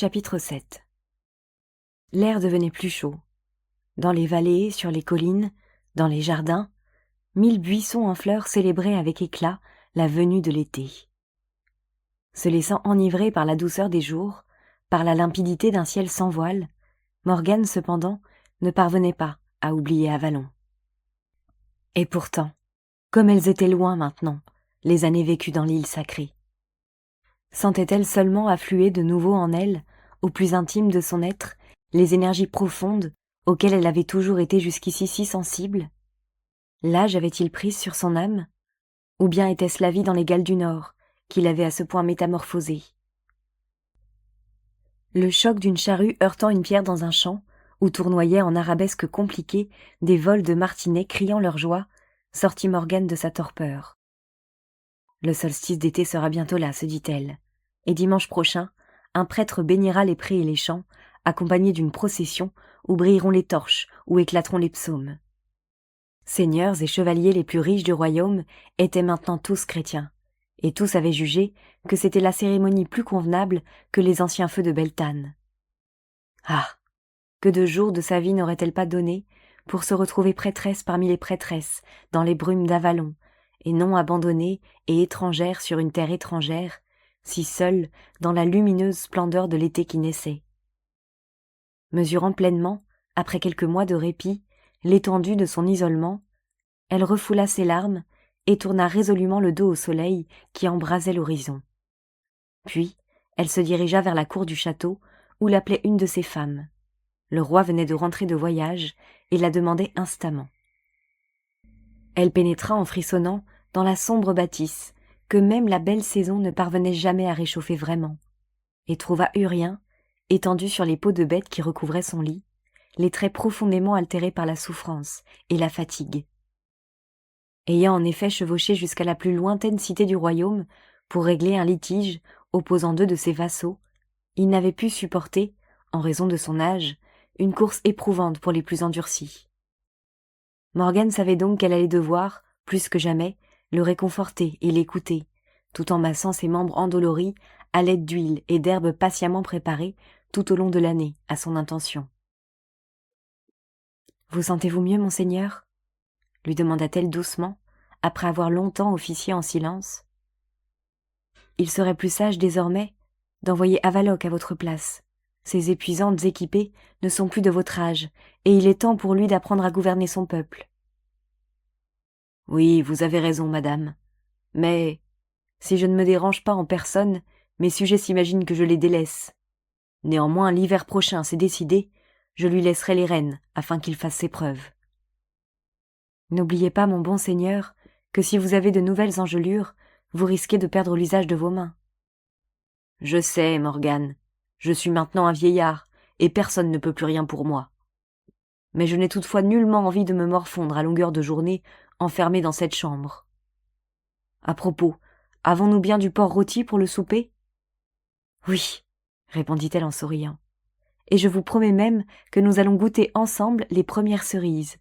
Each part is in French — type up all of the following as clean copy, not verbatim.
Chapitre 7. L'air devenait plus chaud. Dans les vallées, sur les collines, dans les jardins, 1000 buissons en fleurs célébraient avec éclat la venue de l'été. Se laissant enivrer par la douceur des jours, par la limpidité d'un ciel sans voile, Morgane, cependant, ne parvenait pas à oublier Avalon. Et pourtant, comme elles étaient loin maintenant, les années vécues dans l'île sacrée. Sentait-elle seulement affluer de nouveau en elle, au plus intime de son être, les énergies profondes auxquelles elle avait toujours été jusqu'ici si sensible? L'âge avait-il prise sur son âme? Ou bien était-ce la vie dans les Galles du Nord qui l'avait à ce point métamorphosée? Le choc d'une charrue heurtant une pierre dans un champ, où tournoyaient en arabesques compliquées des vols de martinets criant leur joie, sortit Morgane de sa torpeur. Le solstice d'été sera bientôt là, se dit-elle, et dimanche prochain, un prêtre bénira les prés et les champs, accompagné d'une procession où brilleront les torches, où éclateront les psaumes. Seigneurs et chevaliers les plus riches du royaume étaient maintenant tous chrétiens, et tous avaient jugé que c'était la cérémonie plus convenable que les anciens feux de Beltane. Ah! Que de jours de sa vie n'aurait-elle pas donné pour se retrouver prêtresse parmi les prêtresses, dans les brumes d'Avalon, et non abandonnée et étrangère sur une terre étrangère, si seule dans la lumineuse splendeur de l'été qui naissait. Mesurant pleinement, après quelques mois de répit, l'étendue de son isolement, elle refoula ses larmes et tourna résolument le dos au soleil qui embrasait l'horizon. Puis, elle se dirigea vers la cour du château, où l'appelait une de ses femmes. Le roi venait de rentrer de voyage et la demandait instamment. Elle pénétra en frissonnant dans la sombre bâtisse que même la belle saison ne parvenait jamais à réchauffer vraiment, et trouva Urien, étendu sur les peaux de bête qui recouvraient son lit, les traits profondément altérés par la souffrance et la fatigue. Ayant en effet chevauché jusqu'à la plus lointaine cité du royaume pour régler un litige opposant deux de ses vassaux, il n'avait pu supporter, en raison de son âge, une course éprouvante pour les plus endurcis. Morgane savait donc qu'elle allait devoir, plus que jamais, le réconforter et l'écouter, tout en massant ses membres endoloris à l'aide d'huile et d'herbes patiemment préparées tout au long de l'année à son intention. « Vous sentez-vous mieux, monseigneur » lui demanda-t-elle doucement, après avoir longtemps officié en silence. « Il serait plus sage désormais d'envoyer Avaloc à votre place. Ces épuisantes équipées ne sont plus de votre âge, et il est temps pour lui d'apprendre à gouverner son peuple. » « Oui, vous avez raison, madame. Mais, si je ne me dérange pas en personne, mes sujets s'imaginent que je les délaisse. Néanmoins, l'hiver prochain, c'est décidé, je lui laisserai les rênes, afin qu'il fasse ses preuves. N'oubliez pas, mon bon seigneur, que si vous avez de nouvelles engelures, vous risquez de perdre l'usage de vos mains. »« Je sais, Morgane. Je suis maintenant un vieillard, et personne ne peut plus rien pour moi. Mais je n'ai toutefois nullement envie de me morfondre à longueur de journée, enfermé dans cette chambre. À propos, avons-nous bien du porc rôti pour le souper ? » ?»« Oui, » répondit-elle en souriant. « Et je vous promets même que nous allons goûter ensemble les premières cerises. »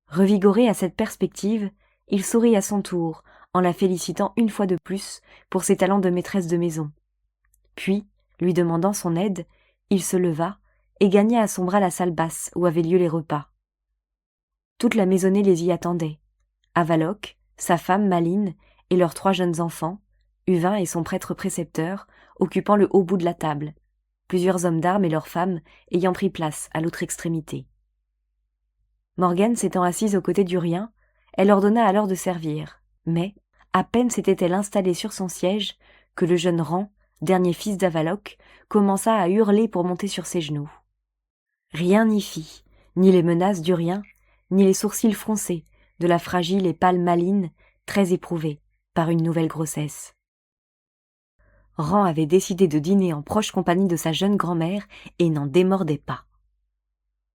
Revigoré à cette perspective, il sourit à son tour, en la félicitant une fois de plus pour ses talents de maîtresse de maison. Puis, lui demandant son aide, il se leva et gagna à son bras la salle basse où avaient lieu les repas. Toute la maisonnée les y attendait. Avaloc, sa femme Malines et leurs 3 jeunes enfants, Uvin et son prêtre précepteur, occupant le haut bout de la table, plusieurs hommes d'armes et leurs femmes ayant pris place à l'autre extrémité. Morgane s'étant assise aux côtés d'Urien, elle ordonna alors de servir, mais, à peine s'était-elle installée sur son siège, que le jeune Ran, dernier fils d'Avaloc, commença à hurler pour monter sur ses genoux. Rien n'y fit, ni les menaces d'Urien, ni les sourcils froncés de la fragile et pâle Malines, très éprouvée par une nouvelle grossesse. Ran avait décidé de dîner en proche compagnie de sa jeune grand-mère et n'en démordait pas.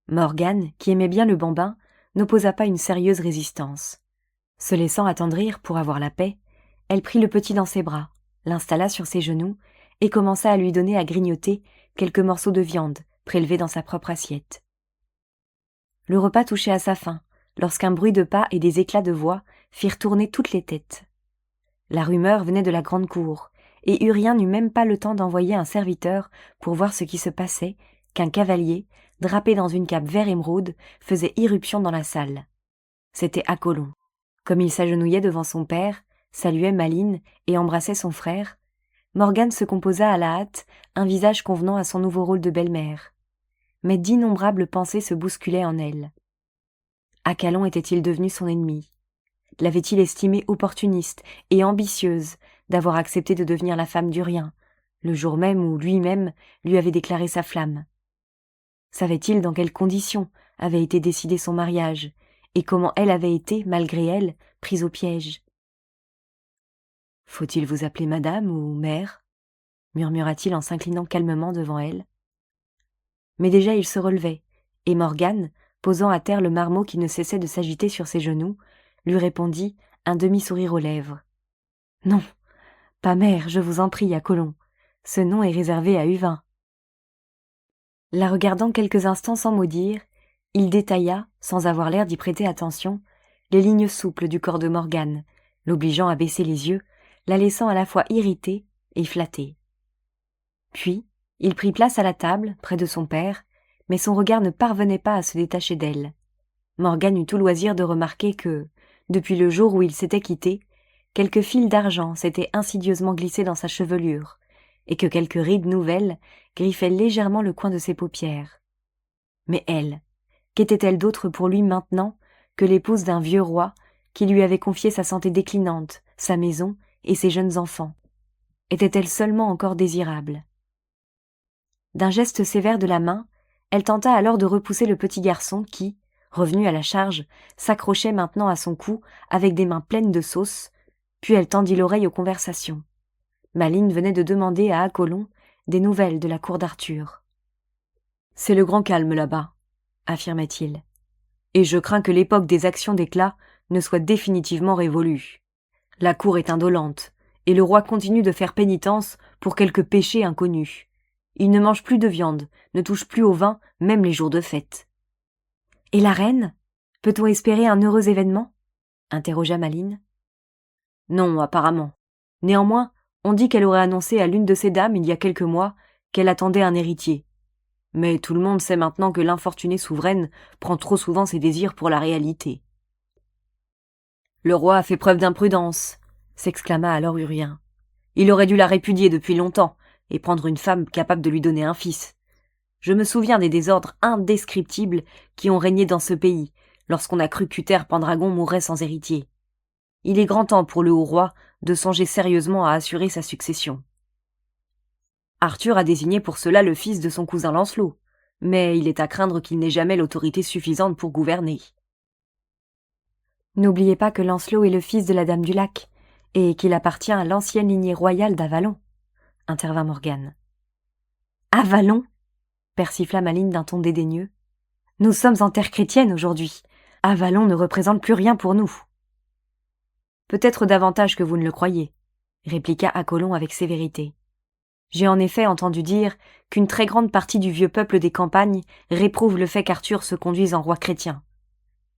Morgane, qui aimait bien le bambin, n'opposa pas une sérieuse résistance. Se laissant attendrir pour avoir la paix, elle prit le petit dans ses bras, l'installa sur ses genoux et commença à lui donner à grignoter quelques morceaux de viande prélevés dans sa propre assiette. Le repas touchait à sa fin, lorsqu'un bruit de pas et des éclats de voix firent tourner toutes les têtes. La rumeur venait de la grande cour, et Urien n'eut même pas le temps d'envoyer un serviteur pour voir ce qui se passait, qu'un cavalier, drapé dans une cape vert émeraude, faisait irruption dans la salle. C'était Apollon. Comme il s'agenouillait devant son père, saluait Malines et embrassait son frère, Morgane se composa à la hâte un visage convenant à son nouveau rôle de belle-mère. Mais d'innombrables pensées se bousculaient en elle. Acalon était-il devenu son ennemi? L'avait-il estimée opportuniste et ambitieuse d'avoir accepté de devenir la femme d'Urien, le jour même où lui-même lui avait déclaré sa flamme? Savait-il dans quelles conditions avait été décidé son mariage, et comment elle avait été, malgré elle, prise au piège? « Faut-il vous appeler madame ou mère ?» murmura-t-il en s'inclinant calmement devant elle. Mais déjà il se relevait, et Morgane, posant à terre le marmot qui ne cessait de s'agiter sur ses genoux, lui répondit, un demi-sourire aux lèvres. « Non, pas mère, je vous en prie, Apollon. Ce nom est réservé à Uvin. » La regardant quelques instants sans mot dire, il détailla, sans avoir l'air d'y prêter attention, les lignes souples du corps de Morgane, l'obligeant à baisser les yeux, la laissant à la fois irritée et flattée. Puis, il prit place à la table, près de son père, mais son regard ne parvenait pas à se détacher d'elle. Morgane eut tout loisir de remarquer que, depuis le jour où ils s'étaient quittés, quelques fils d'argent s'étaient insidieusement glissés dans sa chevelure, et que quelques rides nouvelles griffaient légèrement le coin de ses paupières. Mais elle, qu'était-elle d'autre pour lui maintenant que l'épouse d'un vieux roi qui lui avait confié sa santé déclinante, sa maison et ses jeunes enfants? Était-elle seulement encore désirable? D'un geste sévère de la main, elle tenta alors de repousser le petit garçon qui, revenu à la charge, s'accrochait maintenant à son cou avec des mains pleines de sauce, puis elle tendit l'oreille aux conversations. Malines venait de demander à Apollon des nouvelles de la cour d'Arthur. « C'est le grand calme là-bas, » affirmait-il, « et je crains que l'époque des actions d'éclat ne soit définitivement révolue. La cour est indolente, et le roi continue de faire pénitence pour quelques péchés inconnus. Il ne mange plus de viande, ne touche plus au vin, même les jours de fête. »« Et la reine? Peut-on espérer un heureux événement ?» interrogea Malines. « Non, apparemment. Néanmoins, on dit qu'elle aurait annoncé à l'une de ces dames, il y a quelques mois, qu'elle attendait un héritier. Mais tout le monde sait maintenant que l'infortunée souveraine prend trop souvent ses désirs pour la réalité. »« Le roi a fait preuve d'imprudence, » s'exclama alors Urien. « Il aurait dû la répudier depuis longtemps, et prendre une femme capable de lui donner un fils. Je me souviens des désordres indescriptibles qui ont régné dans ce pays, lorsqu'on a cru qu'Uther Pendragon mourrait sans héritier. Il est grand temps pour le haut roi de songer sérieusement à assurer sa succession. Arthur a désigné pour cela le fils de son cousin Lancelot, mais il est à craindre qu'il n'ait jamais l'autorité suffisante pour gouverner. N'oubliez pas que Lancelot est le fils de la Dame du Lac, et qu'il appartient à l'ancienne lignée royale d'Avalon, intervint Morgane. Avalon? Persifla Malines d'un ton dédaigneux. Nous sommes en terre chrétienne aujourd'hui. Avalon ne représente plus rien pour nous. Peut-être davantage que vous ne le croyez, répliqua Apollon avec sévérité. J'ai en effet entendu dire qu'une très grande partie du vieux peuple des campagnes réprouve le fait qu'Arthur se conduise en roi chrétien.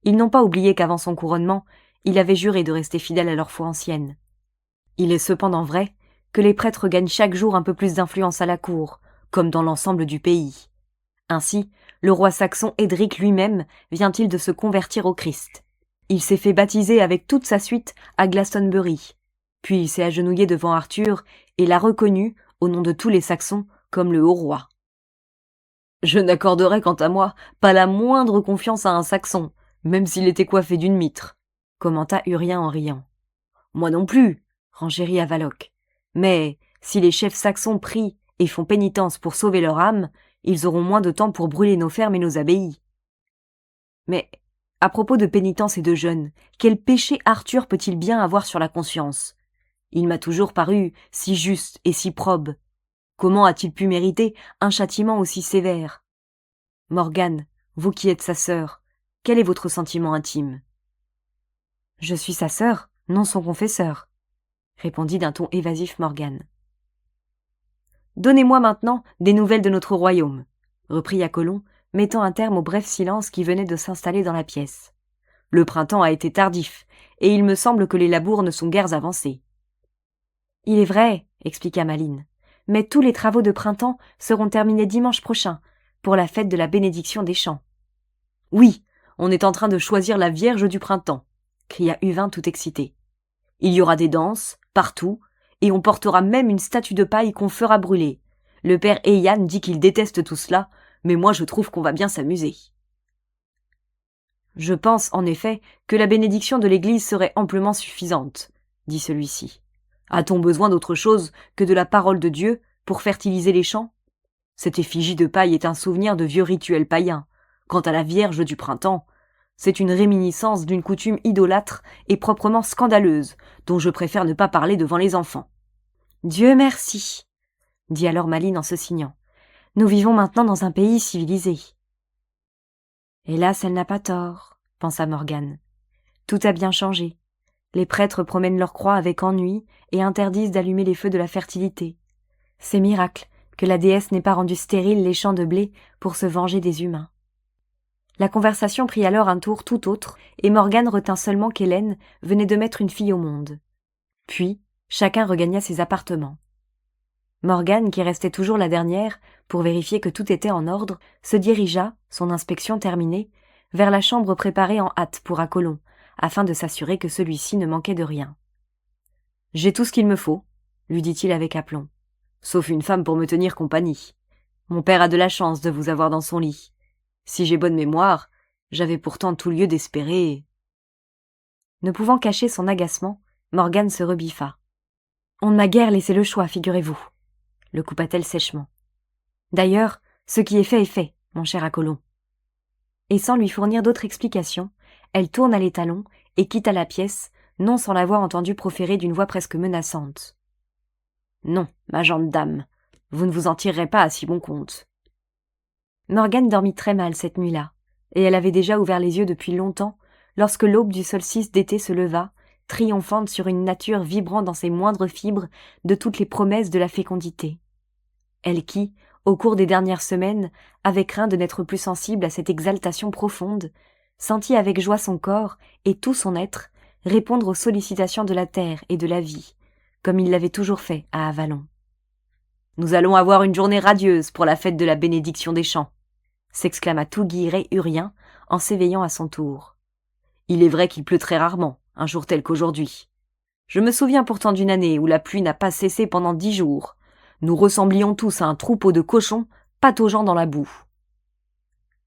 Ils n'ont pas oublié qu'avant son couronnement, il avait juré de rester fidèle à leur foi ancienne. Il est cependant vrai que les prêtres gagnent chaque jour un peu plus d'influence à la cour, comme dans l'ensemble du pays. Ainsi, le roi saxon Édric lui-même vient-il de se convertir au Christ. Il s'est fait baptiser avec toute sa suite à Glastonbury, puis il s'est agenouillé devant Arthur et l'a reconnu, au nom de tous les Saxons, comme le haut roi. Je n'accorderais quant à moi pas la moindre confiance à un Saxon, même s'il était coiffé d'une mitre, commenta Urien en riant. Moi non plus, renchérit Avaloc. Mais si les chefs saxons prient et font pénitence pour sauver leur âme, ils auront moins de temps pour brûler nos fermes et nos abbayes. Mais, à propos de pénitence et de jeûne, quel péché Arthur peut-il bien avoir sur la conscience? Il m'a toujours paru si juste et si probe. Comment a-t-il pu mériter un châtiment aussi sévère? Morgane, vous qui êtes sa sœur, quel est votre sentiment intime? Je suis sa sœur, non son confesseur, répondit d'un ton évasif Morgane. Donnez-moi maintenant des nouvelles de notre royaume, reprit Apollon, mettant un terme au bref silence qui venait de s'installer dans la pièce. Le printemps a été tardif, et il me semble que les labours ne sont guère avancés. Il est vrai, expliqua Malines, mais tous les travaux de printemps seront terminés dimanche prochain, pour la fête de la bénédiction des champs. Oui, on est en train de choisir la Vierge du printemps, cria Huvin tout excité. Il y aura des danses, partout, et on portera même une statue de paille qu'on fera brûler. Le père Eyane dit qu'il déteste tout cela, mais moi je trouve qu'on va bien s'amuser. Je pense, en effet, que la bénédiction de l'Église serait amplement suffisante, dit celui-ci. A-t-on besoin d'autre chose que de la parole de Dieu pour fertiliser les champs? Cette effigie de paille est un souvenir de vieux rituels païens. Quant à la Vierge du printemps, c'est une réminiscence d'une coutume idolâtre et proprement scandaleuse, dont je préfère ne pas parler devant les enfants. Dieu merci, dit alors Malines en se signant. Nous vivons maintenant dans un pays civilisé. Hélas, elle n'a pas tort, pensa Morgane. Tout a bien changé. Les prêtres promènent leur croix avec ennui et interdisent d'allumer les feux de la fertilité. C'est miracle que la déesse n'ait pas rendu stériles les champs de blé pour se venger des humains. La conversation prit alors un tour tout autre, et Morgane retint seulement qu'Hélène venait de mettre une fille au monde. Puis, chacun regagna ses appartements. Morgane, qui restait toujours la dernière, pour vérifier que tout était en ordre, se dirigea, son inspection terminée, vers la chambre préparée en hâte pour Apollon, afin de s'assurer que celui-ci ne manquait de rien. « J'ai tout ce qu'il me faut, » lui dit-il avec aplomb, « sauf une femme pour me tenir compagnie. Mon père a de la chance de vous avoir dans son lit. Si j'ai bonne mémoire, j'avais pourtant tout lieu d'espérer. » Ne pouvant cacher son agacement, Morgane se rebiffa. « On ne m'a guère laissé le choix, figurez-vous, » le coupa-t-elle sèchement. « D'ailleurs, ce qui est fait, mon cher Apollon. » Et sans lui fournir d'autre explication, elle tourna les talons et quitta la pièce, non sans l'avoir entendu proférer d'une voix presque menaçante. « Non, ma gentille dame, vous ne vous en tirerez pas à si bon compte. » Morgane dormit très mal cette nuit-là, et elle avait déjà ouvert les yeux depuis longtemps, lorsque l'aube du solstice d'été se leva, triomphante sur une nature vibrant dans ses moindres fibres de toutes les promesses de la fécondité. Elle qui, au cours des dernières semaines, avait craint de n'être plus sensible à cette exaltation profonde, sentit avec joie son corps et tout son être répondre aux sollicitations de la terre et de la vie, comme il l'avait toujours fait à Avalon. « Nous allons avoir une journée radieuse pour la fête de la bénédiction des champs !» s'exclama tout guilleret Urien en s'éveillant à son tour. « Il est vrai qu'il pleut très rarement, un jour tel qu'aujourd'hui. Je me souviens pourtant d'une année où la pluie n'a pas cessé pendant 10 jours. Nous ressemblions tous à un troupeau de cochons pataugeant dans la boue. »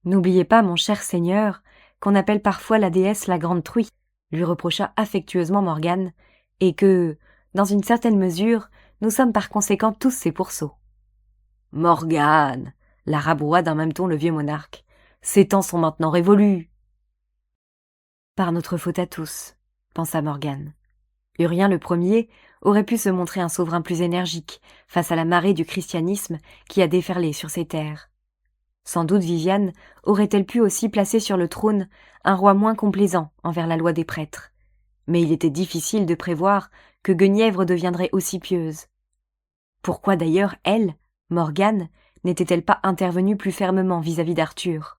N'oubliez pas, mon cher seigneur, qu'on appelle parfois la déesse la grande truie, lui reprocha affectueusement Morgane, et que, dans une certaine mesure, nous sommes par conséquent tous ses pourceaux. « Morgane !» la raboua d'un même ton le vieux monarque. « Ces temps sont maintenant révolus. » Par notre faute à tous, pensa Morgane. Urien le premier aurait pu se montrer un souverain plus énergique face à la marée du christianisme qui a déferlé sur ces terres. Sans doute Viviane aurait-elle pu aussi placer sur le trône un roi moins complaisant envers la loi des prêtres. Mais il était difficile de prévoir que Guenièvre deviendrait aussi pieuse. Pourquoi d'ailleurs elle, Morgane, n'était-elle pas intervenue plus fermement vis-à-vis d'Arthur?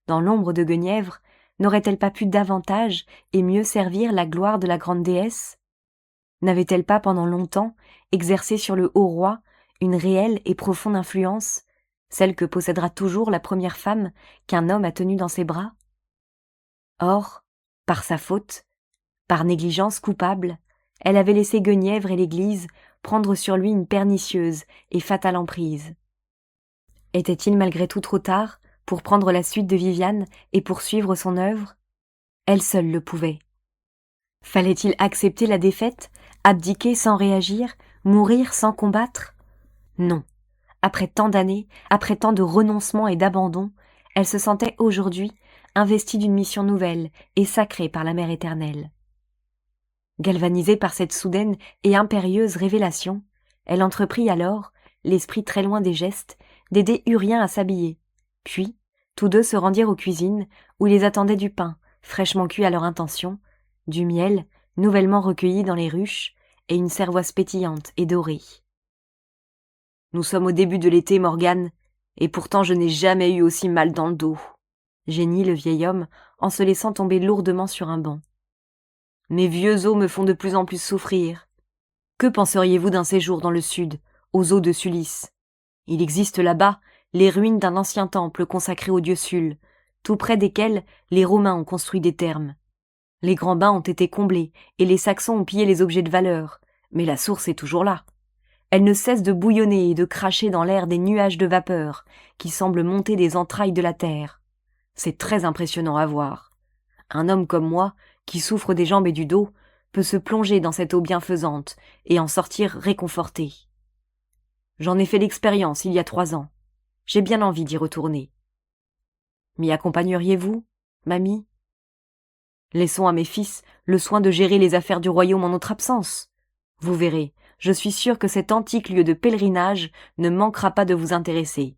Dans l'ombre de Guenièvre, n'aurait-elle pas pu davantage et mieux servir la gloire de la grande déesse? N'avait-elle pas pendant longtemps exercé sur le haut roi une réelle et profonde influence, celle que possédera toujours la première femme qu'un homme a tenue dans ses bras? Or, par sa faute, par négligence coupable, elle avait laissé Guenièvre et l'Église prendre sur lui une pernicieuse et fatale emprise. Était-il malgré tout trop tard pour prendre la suite de Viviane et poursuivre son œuvre? Elle seule le pouvait. Fallait-il accepter la défaite, abdiquer sans réagir, mourir sans combattre? Non. Après tant d'années, après tant de renoncements et d'abandon, elle se sentait aujourd'hui investie d'une mission nouvelle et sacrée par la Mère éternelle. Galvanisée par cette soudaine et impérieuse révélation, elle entreprit alors, l'esprit très loin des gestes, d'aider Urien à s'habiller. Puis, tous deux se rendirent aux cuisines, où les attendait du pain, fraîchement cuit à leur intention, du miel, nouvellement recueilli dans les ruches, et une cervoise pétillante et dorée. « Nous sommes au début de l'été, Morgane, et pourtant je n'ai jamais eu aussi mal dans le dos, » geignit le vieil homme en se laissant tomber lourdement sur un banc. « Mes vieux os me font de plus en plus souffrir. Que penseriez-vous d'un séjour dans le sud, aux eaux de Sulis? Il existe là-bas les ruines d'un ancien temple consacré au dieu Sul, tout près desquels les Romains ont construit des thermes. Les grands bains ont été comblés et les Saxons ont pillé les objets de valeur, mais la source est toujours là. Elle ne cesse de bouillonner et de cracher dans l'air des nuages de vapeur qui semblent monter des entrailles de la terre. C'est très impressionnant à voir. Un homme comme moi, qui souffre des jambes et du dos, peut se plonger dans cette eau bienfaisante et en sortir réconforté. J'en ai fait l'expérience il y a 3 ans. J'ai bien envie d'y retourner. M'y accompagneriez-vous, mamie? Laissons à mes fils le soin de gérer les affaires du royaume en notre absence. Vous verrez, je suis sûre que cet antique lieu de pèlerinage ne manquera pas de vous intéresser.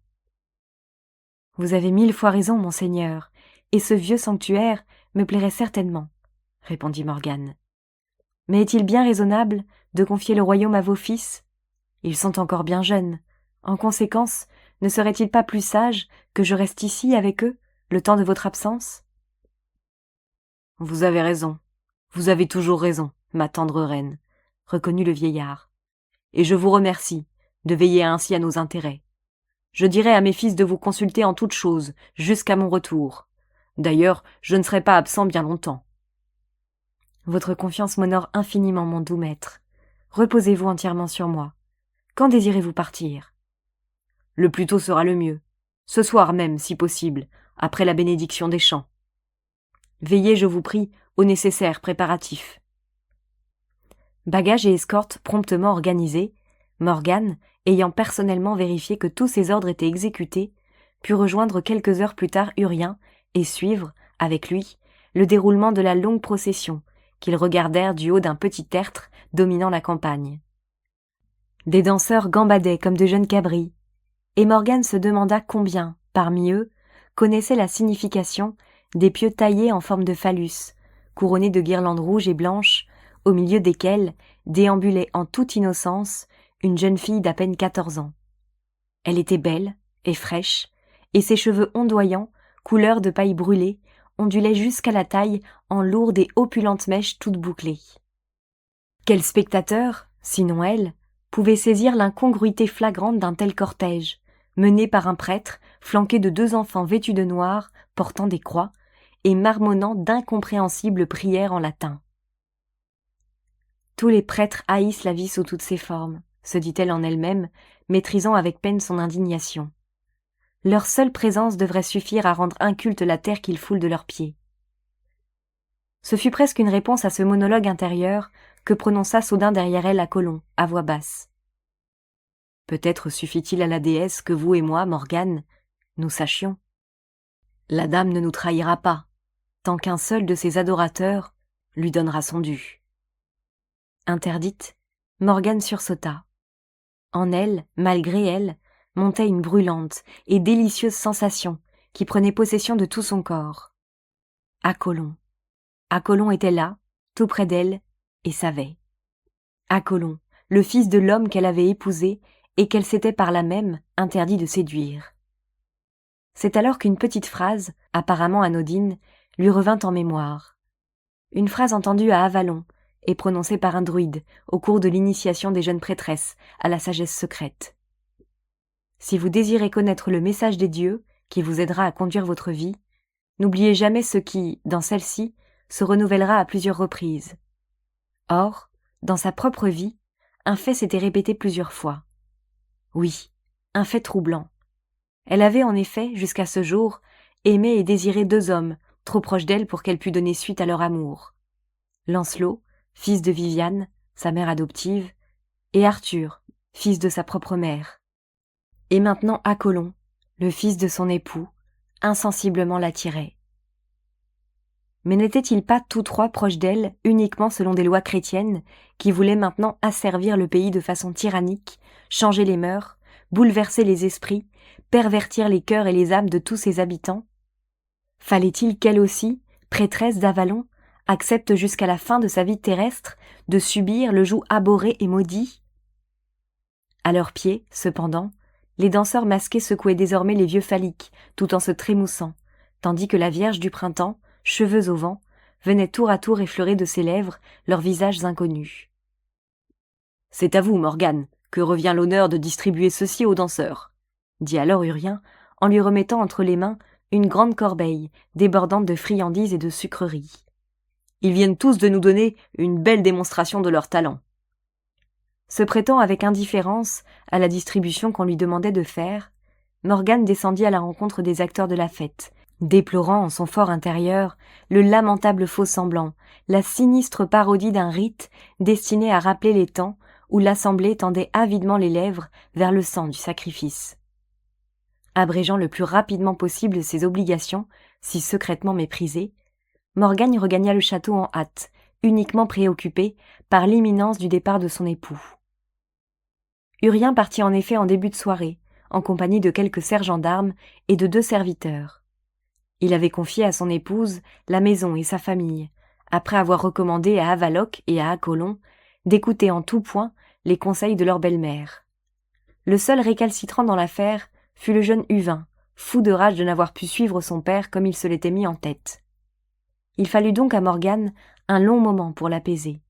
Vous avez 1000 fois raison, monseigneur, et ce vieux sanctuaire me plairait certainement, répondit Morgane. Mais est-il bien raisonnable de confier le royaume à vos fils? Ils sont encore bien jeunes. En conséquence, ne serait-il pas plus sage que je reste ici avec eux, le temps de votre absence? Vous avez raison. Vous avez toujours raison, ma tendre reine, reconnut le vieillard. Et je vous remercie de veiller ainsi à nos intérêts. Je dirai à mes fils de vous consulter en toutes choses, jusqu'à mon retour. D'ailleurs, je ne serai pas absent bien longtemps. Votre confiance m'honore infiniment, mon doux maître. Reposez-vous entièrement sur moi. Quand désirez-vous partir? Le plus tôt sera le mieux. Ce soir même, si possible, après la bénédiction des champs. Veillez, je vous prie, aux nécessaires préparatifs. Bagages et escorte promptement organisés, Morgane, ayant personnellement vérifié que tous ses ordres étaient exécutés, put rejoindre quelques heures plus tard Urien et suivre, avec lui, le déroulement de la longue procession qu'ils regardèrent du haut d'un petit tertre dominant la campagne. Des danseurs gambadaient comme de jeunes cabris, et Morgane se demanda combien, parmi eux, connaissaient la signification des pieux taillés en forme de phallus, couronnés de guirlandes rouges et blanches, au milieu desquelles déambulait en toute innocence une jeune fille d'à peine 14 ans. Elle était belle et fraîche, et ses cheveux ondoyants, couleur de paille brûlée, ondulaient jusqu'à la taille en lourdes et opulentes mèches toutes bouclées. Quel spectateur, sinon elle, pouvait saisir l'incongruité flagrante d'un tel cortège, mené par un prêtre, flanqué de 2 enfants vêtus de noir, portant des croix, et marmonnant d'incompréhensibles prières en latin. Tous les prêtres haïssent la vie sous toutes ses formes, se dit-elle en elle-même, maîtrisant avec peine son indignation. Leur seule présence devrait suffire à rendre inculte la terre qu'ils foulent de leurs pieds. Ce fut presque une réponse à ce monologue intérieur que prononça soudain derrière elle Apollon, à voix basse. Peut-être suffit-il à la déesse que vous et moi, Morgane, nous sachions. La dame ne nous trahira pas, tant qu'un seul de ses adorateurs lui donnera son dû. Interdite, Morgane sursauta. En elle, malgré elle, montait une brûlante et délicieuse sensation qui prenait possession de tout son corps. Apollon. Apollon était là, tout près d'elle, et savait. Apollon, le fils de l'homme qu'elle avait épousé et qu'elle s'était par là même interdit de séduire. C'est alors qu'une petite phrase, apparemment anodine, lui revint en mémoire. Une phrase entendue à Avalon et prononcée par un druide au cours de l'initiation des jeunes prêtresses à la sagesse secrète. Si vous désirez connaître le message des dieux qui vous aidera à conduire votre vie, n'oubliez jamais ce qui, dans celle-ci, se renouvellera à plusieurs reprises. Or, dans sa propre vie, un fait s'était répété plusieurs fois. Oui, un fait troublant. Elle avait en effet, jusqu'à ce jour, aimé et désiré 2 hommes, trop proches d'elle pour qu'elle pût donner suite à leur amour. Lancelot, fils de Viviane, sa mère adoptive, et Arthur, fils de sa propre mère. Et maintenant Apollon, le fils de son époux, insensiblement l'attirait. Mais n'étaient-ils pas tous 3 proches d'elle, uniquement selon des lois chrétiennes, qui voulaient maintenant asservir le pays de façon tyrannique, changer les mœurs, bouleverser les esprits, pervertir les cœurs et les âmes de tous ses habitants? Fallait-il qu'elle aussi, prêtresse d'Avalon, accepte jusqu'à la fin de sa vie terrestre de subir le joug abhorré et maudit? À leurs pieds, cependant, les danseurs masqués secouaient désormais les vieux phalliques, tout en se trémoussant, tandis que la Vierge du printemps, cheveux au vent, venait tour à tour effleurer de ses lèvres leurs visages inconnus. C'est à vous, Morgane, que revient l'honneur de distribuer ceci aux danseurs, dit alors Urien, en lui remettant entre les mains une grande corbeille débordante de friandises et de sucreries. Ils viennent tous de nous donner une belle démonstration de leur talent. Se prêtant avec indifférence à la distribution qu'on lui demandait de faire, Morgane descendit à la rencontre des acteurs de la fête, déplorant en son fort intérieur le lamentable faux-semblant, la sinistre parodie d'un rite destiné à rappeler les temps où l'assemblée tendait avidement les lèvres vers le sang du sacrifice. Abrégeant le plus rapidement possible ses obligations, si secrètement méprisées, Morgane regagna le château en hâte, uniquement préoccupée par l'imminence du départ de son époux. Urien partit en effet en début de soirée, en compagnie de quelques sergents d'armes et de 2 serviteurs. Il avait confié à son épouse la maison et sa famille, après avoir recommandé à Avaloc et à Acolon d'écouter en tout point les conseils de leur belle-mère. Le seul récalcitrant dans l'affaire fut le jeune Uvin, fou de rage de n'avoir pu suivre son père comme il se l'était mis en tête. Il fallut donc à Morgane un long moment pour l'apaiser,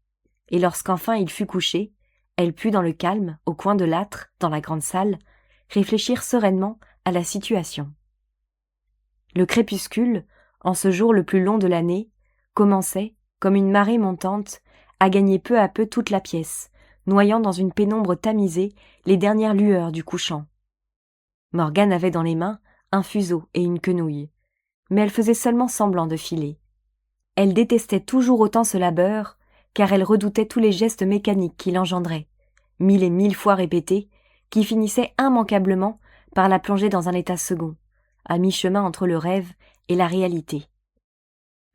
et lorsqu'enfin il fut couché, elle put dans le calme, au coin de l'âtre, dans la grande salle, réfléchir sereinement à la situation. Le crépuscule, en ce jour le plus long de l'année, commençait, comme une marée montante, à gagner peu à peu toute la pièce, noyant dans une pénombre tamisée les dernières lueurs du couchant. Morgane avait dans les mains un fuseau et une quenouille, mais elle faisait seulement semblant de filer. Elle détestait toujours autant ce labeur, car elle redoutait tous les gestes mécaniques qu'il engendrait, 1000 et 1000 fois répétés, qui finissaient immanquablement par la plonger dans un état second, à mi-chemin entre le rêve et la réalité.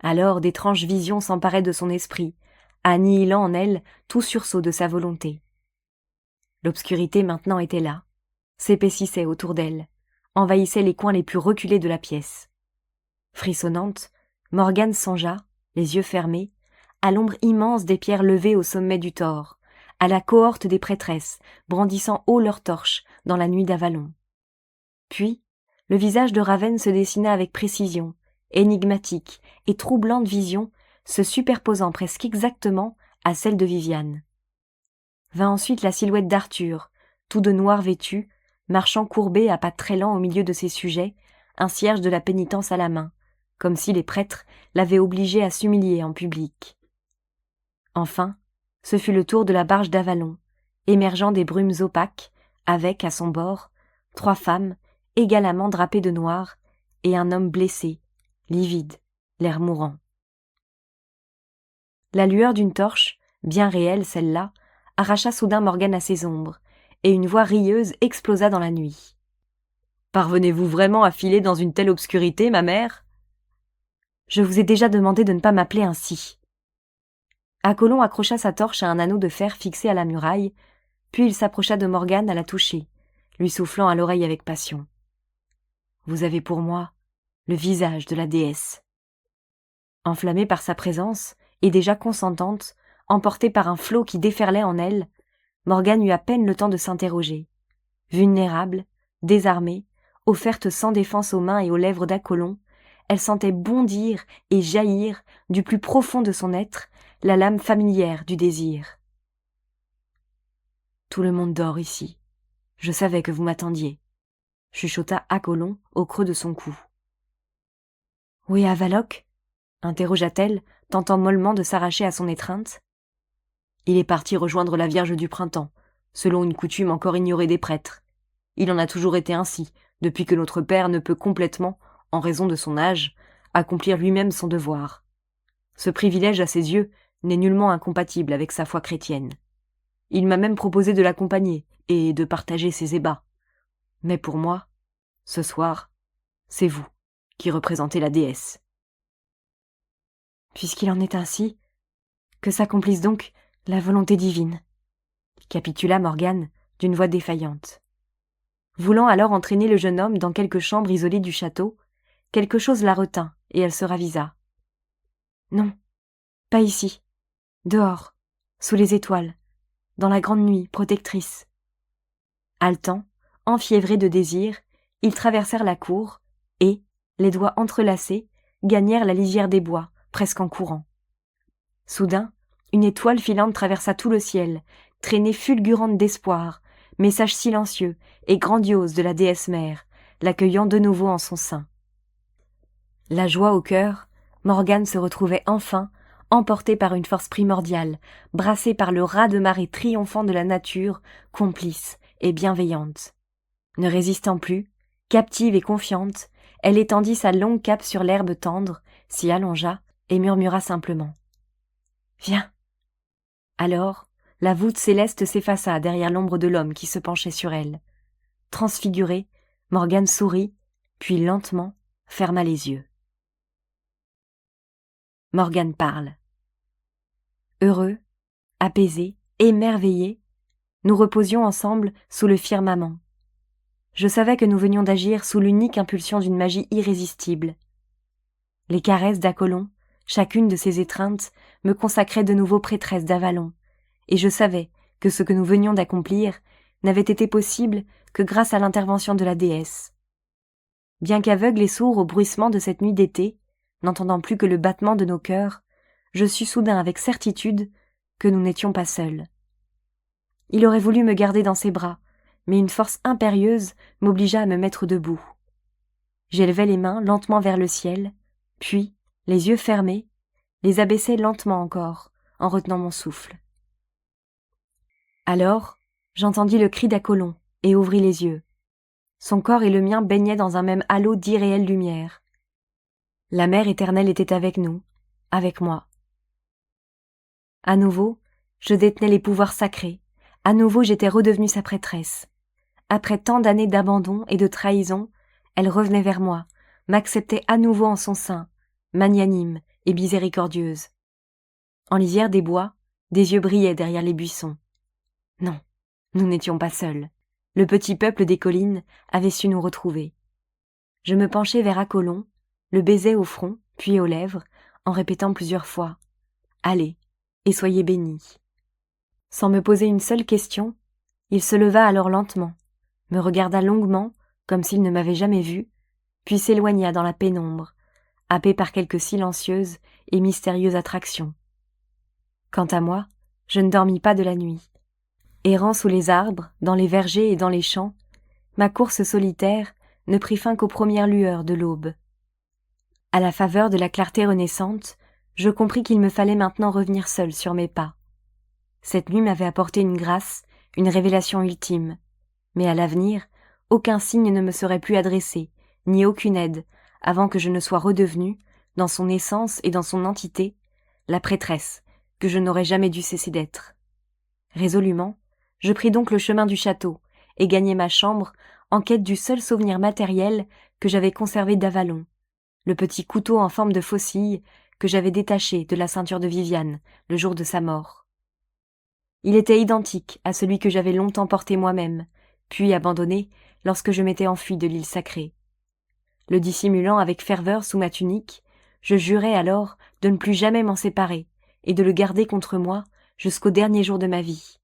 Alors d'étranges visions s'emparaient de son esprit, annihilant en elle tout sursaut de sa volonté. L'obscurité maintenant était là, s'épaississait autour d'elle, envahissait les coins les plus reculés de la pièce. Frissonnante, Morgane songea, les yeux fermés, à l'ombre immense des pierres levées au sommet du tore, à la cohorte des prêtresses, brandissant haut leurs torches dans la nuit d'Avalon. Puis, le visage de Ravenne se dessina avec précision, énigmatique et troublante vision, se superposant presque exactement à celle de Viviane. Vint ensuite la silhouette d'Arthur, tout de noir vêtu, marchant courbé à pas très lents au milieu de ses sujets, un cierge de la pénitence à la main, comme si les prêtres l'avaient obligé à s'humilier en public. Enfin, ce fut le tour de la barge d'Avalon, émergeant des brumes opaques, avec, à son bord, 3 femmes, également drapées de noir, et un homme blessé, livide, l'air mourant. La lueur d'une torche, bien réelle celle-là, arracha soudain Morgane à ses ombres, et une voix rieuse explosa dans la nuit. « Parvenez-vous vraiment à filer dans une telle obscurité, ma mère ?»« Je vous ai déjà demandé de ne pas m'appeler ainsi. » Acolon accrocha sa torche à un anneau de fer fixé à la muraille, puis il s'approcha de Morgane à la toucher, lui soufflant à l'oreille avec passion. « Vous avez pour moi le visage de la déesse. » Enflammée par sa présence, et déjà consentante, emportée par un flot qui déferlait en elle, Morgane eut à peine le temps de s'interroger. Vulnérable, désarmée, offerte sans défense aux mains et aux lèvres d'Acolon, elle sentait bondir et jaillir du plus profond de son être la lame familière du désir. « Tout le monde dort ici. Je savais que vous m'attendiez, » chuchota Acolon au creux de son cou. « Où est Avaloc ?» interrogea-t-elle, tentant mollement de s'arracher à son étreinte. « Il est parti rejoindre la Vierge du Printemps, selon une coutume encore ignorée des prêtres. Il en a toujours été ainsi, depuis que notre père ne peut complètement, en raison de son âge, accomplir lui-même son devoir. Ce privilège, à ses yeux, n'est nullement incompatible avec sa foi chrétienne. Il m'a même proposé de l'accompagner et de partager ses ébats. Mais pour moi, ce soir, c'est vous qui représentez la déesse. » Puisqu'il en est ainsi, que s'accomplisse donc la volonté divine, capitula Morgane d'une voix défaillante. Voulant alors entraîner le jeune homme dans quelque chambre isolée du château, quelque chose la retint et elle se ravisa. Non, pas ici, dehors, sous les étoiles, dans la grande nuit protectrice. Haletant, enfiévrés de désir, ils traversèrent la cour et, les doigts entrelacés, gagnèrent la lisière des bois, presque en courant. Soudain, une étoile filante traversa tout le ciel, traînée fulgurante d'espoir, message silencieux et grandiose de la déesse mère, l'accueillant de nouveau en son sein. La joie au cœur, Morgane se retrouvait enfin, emportée par une force primordiale, brassée par le raz-de-marée triomphant de la nature, complice et bienveillante. Ne résistant plus, captive et confiante, elle étendit sa longue cape sur l'herbe tendre, s'y allongea et murmura simplement « Viens !» Alors, la voûte céleste s'effaça derrière l'ombre de l'homme qui se penchait sur elle. Transfigurée, Morgane sourit, puis lentement ferma les yeux. Morgane parle. Heureux, apaisés, émerveillés, nous reposions ensemble sous le firmament. Je savais que nous venions d'agir sous l'unique impulsion d'une magie irrésistible. Les caresses d'Apollon, chacune de ses étreintes, me consacraient de nouveau prêtresse d'Avalon, et je savais que ce que nous venions d'accomplir n'avait été possible que grâce à l'intervention de la déesse. Bien qu'aveugle et sourd au bruissement de cette nuit d'été, n'entendant plus que le battement de nos cœurs, je sus soudain avec certitude que nous n'étions pas seuls. Il aurait voulu me garder dans ses bras, mais une force impérieuse m'obligea à me mettre debout. J'élevai les mains lentement vers le ciel, puis, les yeux fermés, les abaissai lentement encore, en retenant mon souffle. Alors, j'entendis le cri d'Apollon et ouvris les yeux. Son corps et le mien baignaient dans un même halo d'irréelle lumière. La mère éternelle était avec nous, avec moi. À nouveau, je détenais les pouvoirs sacrés. À nouveau, j'étais redevenue sa prêtresse. Après tant d'années d'abandon et de trahison, elle revenait vers moi, m'acceptait à nouveau en son sein, magnanime et miséricordieuse. En lisière des bois, des yeux brillaient derrière les buissons. Non, nous n'étions pas seuls. Le petit peuple des collines avait su nous retrouver. Je me penchai vers Apollon, le baisai au front, puis aux lèvres, en répétant plusieurs fois « Allez, et soyez bénis ». Sans me poser une seule question, il se leva alors lentement, me regarda longuement, comme s'il ne m'avait jamais vu, puis s'éloigna dans la pénombre, happé par quelque silencieuse et mystérieuse attraction. Quant à moi, je ne dormis pas de la nuit. Errant sous les arbres, dans les vergers et dans les champs, ma course solitaire ne prit fin qu'aux premières lueurs de l'aube. À la faveur de la clarté renaissante, je compris qu'il me fallait maintenant revenir seul sur mes pas. Cette nuit m'avait apporté une grâce, une révélation ultime. Mais à l'avenir, aucun signe ne me serait plus adressé, ni aucune aide, avant que je ne sois redevenue, dans son essence et dans son entité, la prêtresse que je n'aurais jamais dû cesser d'être. Résolument, je pris donc le chemin du château et gagnai ma chambre en quête du seul souvenir matériel que j'avais conservé d'Avalon, le petit couteau en forme de faucille que j'avais détaché de la ceinture de Viviane le jour de sa mort. Il était identique à celui que j'avais longtemps porté moi-même, puis abandonné lorsque je m'étais enfui de l'île sacrée. Le dissimulant avec ferveur sous ma tunique, je jurai alors de ne plus jamais m'en séparer et de le garder contre moi jusqu'au dernier jour de ma vie.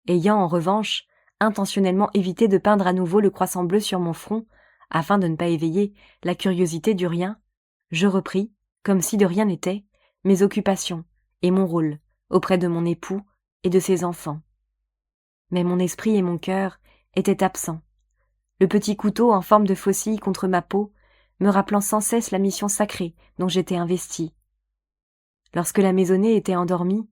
Ayant, en revanche, intentionnellement évité de peindre à nouveau le croissant bleu sur mon front, afin de ne pas éveiller la curiosité du rien, je repris, comme si de rien n'était, mes occupations et mon rôle auprès de mon époux et de ses enfants. Mais mon esprit et mon cœur étaient absents, le petit couteau en forme de faucille contre ma peau me rappelant sans cesse la mission sacrée dont j'étais investie. Lorsque la maisonnée était endormie,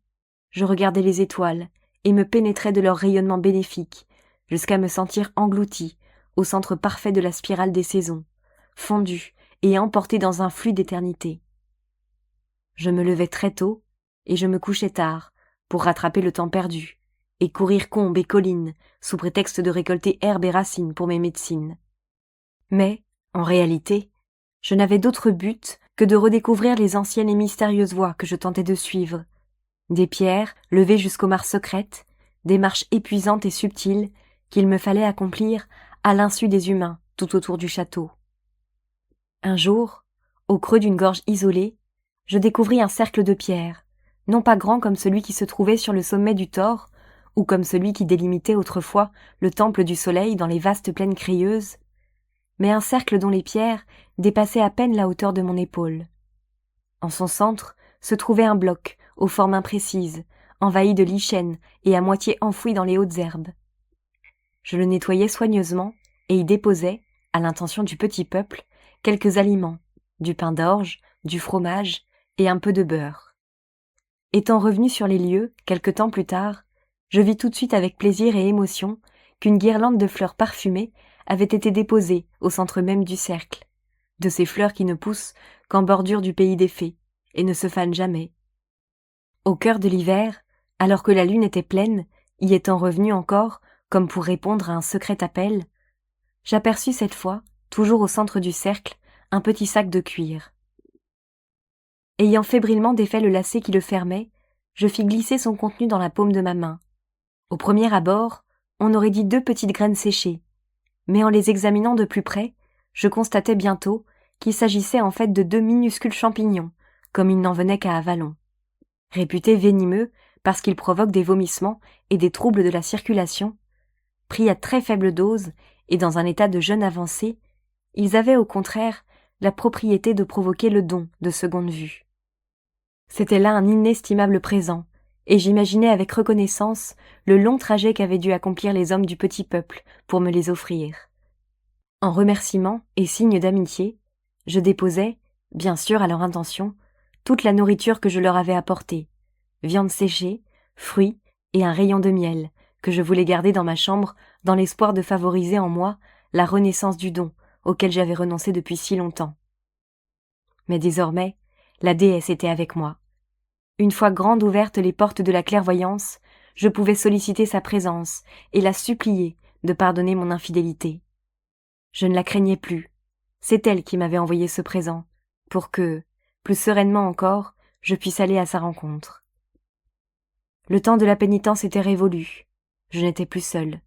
je regardais les étoiles et me pénétrais de leur rayonnement bénéfique, jusqu'à me sentir engloutie au centre parfait de la spirale des saisons, fondue et emportée dans un flux d'éternité. Je me levais très tôt et je me couchais tard pour rattraper le temps perdu et courir combes et collines sous prétexte de récolter herbes et racines pour mes médecines. Mais, en réalité, je n'avais d'autre but que de redécouvrir les anciennes et mystérieuses voies que je tentais de suivre. Des pierres levées jusqu'aux mares secrètes, des marches épuisantes et subtiles qu'il me fallait accomplir à l'insu des humains tout autour du château. Un jour, au creux d'une gorge isolée, je découvris un cercle de pierres, non pas grand comme celui qui se trouvait sur le sommet du Thor, ou comme celui qui délimitait autrefois le temple du soleil dans les vastes plaines crayeuses, mais un cercle dont les pierres dépassaient à peine la hauteur de mon épaule. En son centre se trouvait un bloc aux formes imprécises, envahi de lichen et à moitié enfoui dans les hautes herbes. Je le nettoyais soigneusement et y déposais, à l'intention du petit peuple, quelques aliments, du pain d'orge, du fromage et un peu de beurre. Étant revenu sur les lieux, quelque temps plus tard, je vis tout de suite avec plaisir et émotion qu'une guirlande de fleurs parfumées avait été déposée au centre même du cercle, de ces fleurs qui ne poussent qu'en bordure du pays des fées et ne se fanent jamais. Au cœur de l'hiver, alors que la lune était pleine, y étant revenue encore, comme pour répondre à un secret appel, j'aperçus cette fois, toujours au centre du cercle, un petit sac de cuir. Ayant fébrilement défait le lacet qui le fermait, je fis glisser son contenu dans la paume de ma main. Au premier abord, on aurait dit 2 petites graines séchées, mais en les examinant de plus près, je constatai bientôt qu'il s'agissait en fait de 2 minuscules champignons, comme il n'en venait qu'à Avalon. Réputés venimeux parce qu'ils provoquent des vomissements et des troubles de la circulation, pris à très faible dose et dans un état de jeûne avancé, ils avaient au contraire la propriété de provoquer le don de seconde vue. C'était là un inestimable présent, et j'imaginais avec reconnaissance le long trajet qu'avaient dû accomplir les hommes du petit peuple pour me les offrir. En remerciement et signe d'amitié, je déposais, bien sûr à leur intention, toute la nourriture que je leur avais apportée, viande séchée, fruits et un rayon de miel, que je voulais garder dans ma chambre dans l'espoir de favoriser en moi la renaissance du don auquel j'avais renoncé depuis si longtemps. Mais désormais, la déesse était avec moi. Une fois grandes ouvertes les portes de la clairvoyance, je pouvais solliciter sa présence et la supplier de pardonner mon infidélité. Je ne la craignais plus. C'est elle qui m'avait envoyé ce présent, pour que, plus sereinement encore, je puisse aller à sa rencontre. Le temps de la pénitence était révolu. Je n'étais plus seule.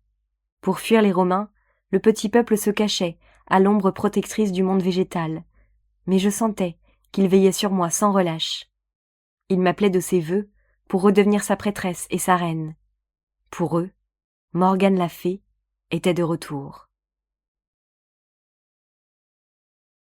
Pour fuir les Romains, le petit peuple se cachait à l'ombre protectrice du monde végétal, mais je sentais qu'il veillait sur moi sans relâche. Il m'appelait de ses vœux pour redevenir sa prêtresse et sa reine. Pour eux, Morgane la fée était de retour.